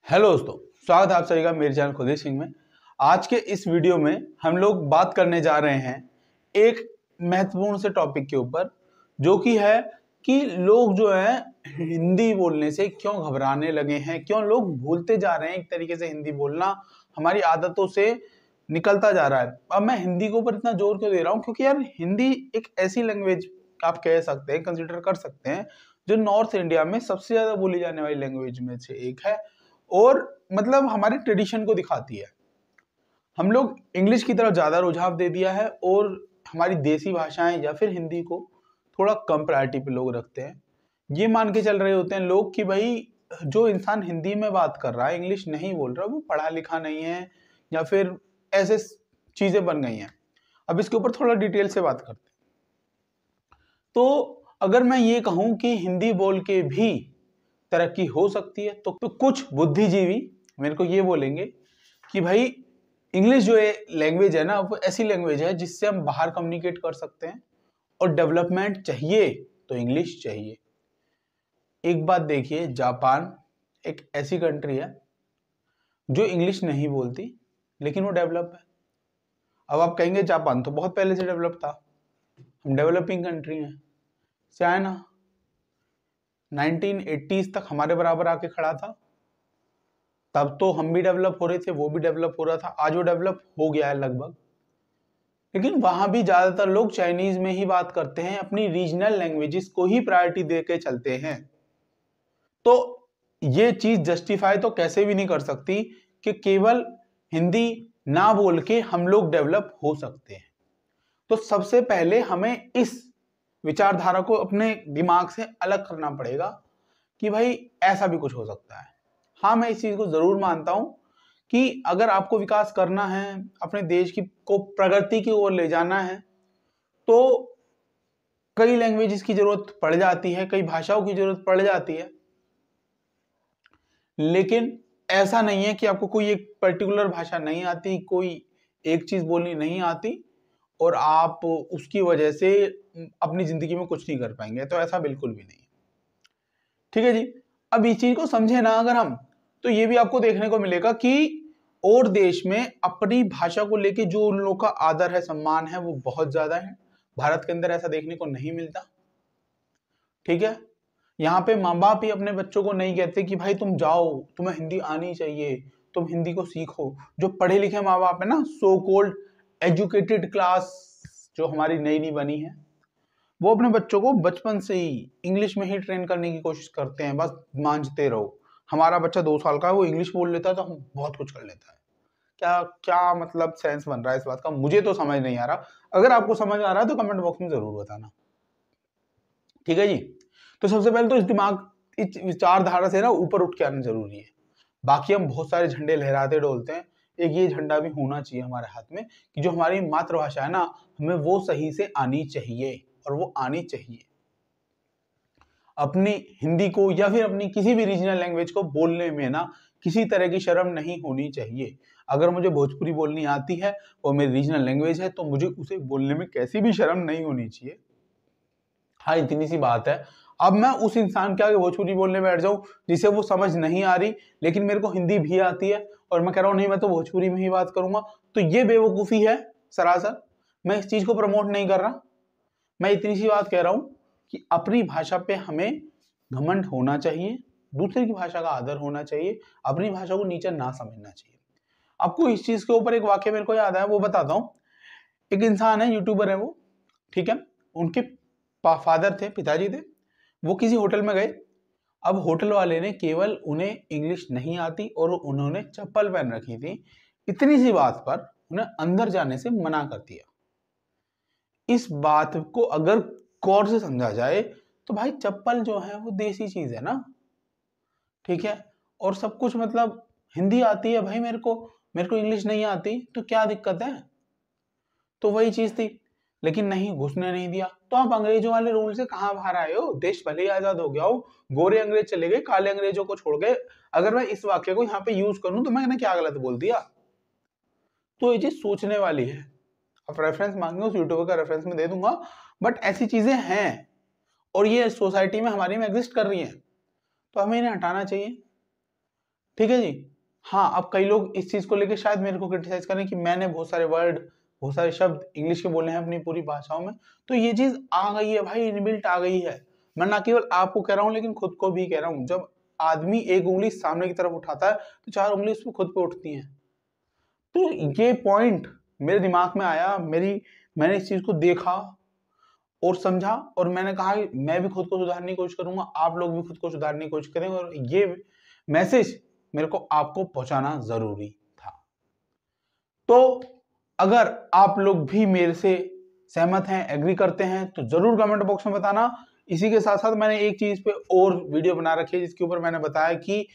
Hello दोस्तों, स्वागत है आप सभी का मेरे चैनल खुदी सिंह में। आज के इस वीडियो में हम लोग बात करने जा रहे हैं एक महत्वपूर्ण से टॉपिक के ऊपर, जो कि है कि लोग जो है हिंदी बोलने से क्यों घबराने लगे हैं, क्यों लोग भूलते जा रहे हैं। एक तरीके से हिंदी बोलना हमारी आदतों से निकलता जा रहा है। अब मैं हिंदी के ऊपर इतना जोर क्यों दे रहा हूँ, क्योंकि यार हिंदी एक ऐसी लैंग्वेज आप कह सकते हैं, कंसिडर कर सकते हैं, जो नॉर्थ इंडिया में सबसे ज्यादा बोली जाने वाली लैंग्वेज में से एक है और मतलब हमारे ट्रेडिशन को दिखाती है। हम लोग इंग्लिश की तरफ ज्यादा रुझाव दे दिया है और हमारी देसी भाषाएं या फिर हिंदी को थोड़ा कम प्रायोरिटी पे लोग रखते हैं। ये मान के चल रहे होते हैं लोग कि भाई जो इंसान हिंदी में बात कर रहा है, इंग्लिश नहीं बोल रहा, वो पढ़ा लिखा नहीं है या फिर ऐसे चीजें बन गई हैं। अब इसके ऊपर थोड़ा डिटेल से बात करते हैं। तो अगर मैं ये कहूं कि हिंदी बोल के भी तरक्की हो सकती है, तो कुछ बुद्धिजीवी मेरे को ये बोलेंगे कि भाई इंग्लिश जो है लैंग्वेज है ना, वो ऐसी लैंग्वेज है जिससे हम बाहर कम्युनिकेट कर सकते हैं और डेवलपमेंट चाहिए तो इंग्लिश चाहिए। एक बात देखिए, जापान एक ऐसी कंट्री है जो इंग्लिश नहीं बोलती लेकिन वो डेवलप है। अब आप कहेंगे जापान तो बहुत पहले से डेवलप था, हम डेवलपिंग कंट्री हैं। चाइना 1980s तक हमारे बराबर आके खड़ा था, तब तो हम भी डेवलप हो रहे थे, वो भी डेवलप हो रहा था। आज वो डेवलप हो गया है लगभग, लेकिन वहां भी ज्यादातर लोग चाइनीज में ही बात करते हैं, अपनी रीजनल लैंग्वेजेस को ही प्रायोरिटी देके चलते हैं। तो ये चीज जस्टिफाई तो कैसे भी नहीं कर सकती कि केवल हिंदी ना बोल के हम लोग डेवलप हो सकते हैं। तो सबसे पहले हमें इस विचारधारा को अपने दिमाग से अलग करना पड़ेगा कि भाई ऐसा भी कुछ हो सकता है। हाँ, मैं इस चीज को जरूर मानता हूं कि अगर आपको विकास करना है, अपने देश की को प्रगति की ओर ले जाना है, तो कई लैंग्वेजेस की जरूरत पड़ जाती है, कई भाषाओं की जरूरत पड़ जाती है। लेकिन ऐसा नहीं है कि आपको कोई एक पर्टिकुलर भाषा नहीं आती, कोई एक चीज बोलनी नहीं आती और आप उसकी वजह से अपनी जिंदगी में कुछ नहीं कर पाएंगे। तो ऐसा बिल्कुल भी नहीं। ठीक है जी। अब इस चीज को समझे ना अगर हम, तो ये भी आपको देखने को मिलेगा कि और देश में अपनी भाषा को लेके जो उन लोगों का आदर है, सम्मान है, वो बहुत ज्यादा है। भारत के अंदर ऐसा देखने को नहीं मिलता। ठीक है, यहाँ पे माँ बाप ही अपने बच्चों को नहीं कहते कि भाई तुम जाओ, तुम्हें हिंदी आनी चाहिए, तुम हिंदी को सीखो। जो पढ़े लिखे माँ बाप है ना, सो कॉल्ड एजुकेटेड क्लास जो हमारी नई नई बनी है, वो अपने बच्चों को बचपन से ही इंग्लिश में ही ट्रेन करने की कोशिश करते हैं। बस मांझते रहो, हमारा बच्चा 2 साल का है, वो इंग्लिश बोल लेता है तो हम बहुत कुछ कर लेता है। क्या क्या मतलब सेंस बन रहा है इस बात का, मुझे तो समझ नहीं आ रहा। अगर आपको समझ आ रहा है तो कमेंट बॉक्स में जरूर बताना। ठीक है जी। तो सबसे पहले तो इस दिमाग, इस विचारधारा से ना ऊपर उठ के आना जरूरी है। बाकी हम बहुत सारे झंडे लहराते डोलते हैं, एक ये झंडा भी होना चाहिए हमारे हाथ में कि जो हमारी मातृभाषा है ना, हमें वो सही से आनी चाहिए और वो आनी चाहिए। अपनी हिंदी को या फिर अपनी किसी भी रीजनल लैंग्वेज को बोलने में ना किसी तरह की शर्म नहीं होनी चाहिए। अगर मुझे भोजपुरी बोलनी आती है और मेरी रीजनल लैंग्वेज है, तो मुझे उसे बोलने में कैसी भी शर्म नहीं होनी चाहिए। हाँ, इतनी सी बात है। अब मैं उस इंसान के आगे भोजपुरी बोलने बैठ जाऊं जिसे वो समझ नहीं आ रही, लेकिन मेरे को हिंदी भी आती है, और मैं कह रहा हूं नहीं मैं तो भोजपुरी में ही बात करूंगा, तो ये बेवकूफी है सरासर। मैं इस चीज को प्रमोट नहीं कर रहा। मैं इतनी सी बात कह रहा हूं कि अपनी भाषा पे हमें घमंड होना चाहिए, दूसरे की भाषा का आदर होना चाहिए, अपनी भाषा को नीचा ना समझना चाहिए। आपको इस चीज के ऊपर एक वाक्य मेरे को याद आया, वो बताता हूँ। एक इंसान है, यूट्यूबर है वो, ठीक है। उनके फादर थे, पिताजी थे, वो किसी होटल में गए। अब होटल वाले ने केवल उन्हें इंग्लिश नहीं आती और उन्होंने चप्पल पहन रखी थी, इतनी सी बात पर उन्हें अंदर जाने से मना कर दिया। इस बात को अगर गौर से समझा जाए तो भाई चप्पल जो है वो देसी चीज है ना, ठीक है। और सब कुछ मतलब हिंदी आती है भाई, मेरे को इंग्लिश नहीं आती, तो क्या दिक्कत है। तो वही चीज थी, लेकिन नहीं, घुसने नहीं दिया। तो आप अंग्रेजों वाले रूल से कहां बाहर आए हो? देश भले ही आजाद हो गया हो, गोरे अंग्रेज चले गए, काले अंग्रेजों को छोड़ गए। अगर मैं इस वाक्य को यहाँ पे यूज करूं तो मैंने क्या गलत बोल दिया? तो ये चीज सोचने वाली है। आप रेफरेंस मांगे उस यूट्यूबर का रेफरेंस में दे दूंगा, बट ऐसी चीजें हैं और ये सोसाइटी में हमारी में एग्जिस्ट कर रही हैं, तो हमें इन्हें हटाना चाहिए। ठीक है जी। हाँ, अब कई लोग इस चीज को लेके शायद मेरे को क्रिटिसाइज करें कि मैंने बहुत सारे वर्ड, बहुत सारे शब्द इंग्लिश के बोले हैं अपनी पूरी भाषाओं में, तो ये चीज आ गई है भाई, इनबिल्ट आ गई है। मैं ना केवल आपको कह रहा हूँ लेकिन खुद को भी कह रहा हूँ। जब आदमी एक उंगली सामने की तरफ उठाता है तो 4 उंगली उसको खुद पे उठती हैं। तो ये पॉइंट मेरे दिमाग में आया, मैंने इस चीज को देखा और समझा, और मैंने कहा मैं भी खुद को सुधारने की कोशिश करूंगा, आप लोग भी खुद को सुधारने की कोशिश करें, और ये मैसेज मेरे को आपको पहुंचाना जरूरी था। तो अगर आप लोग भी मेरे से सहमत हैं, एग्री करते हैं, तो जरूर कमेंट बॉक्स में बताना। इसी के साथ साथ मैंने एक चीज पे और वीडियो बना रखी है जिसके ऊपर मैंने बताया कि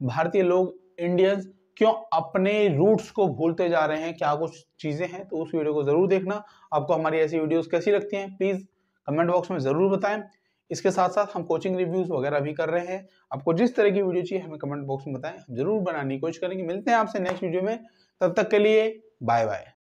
भारतीय लोग, इंडियंस क्यों अपने रूट्स को भूलते जा रहे हैं, क्या कुछ चीजें हैं, तो उस वीडियो को जरूर देखना। आपको हमारी ऐसी वीडियोस कैसी लगती हैं प्लीज कमेंट बॉक्स में जरूर बताएं। इसके साथ साथ हम कोचिंग रिव्यूज वगैरह भी कर रहे हैं। आपको जिस तरह की वीडियो चाहिए हमें कमेंट बॉक्स में बताएं, हम जरूर बनाने की कोशिश करेंगे। मिलते हैं आपसे नेक्स्ट वीडियो में, तब तक के लिए बाय बाय।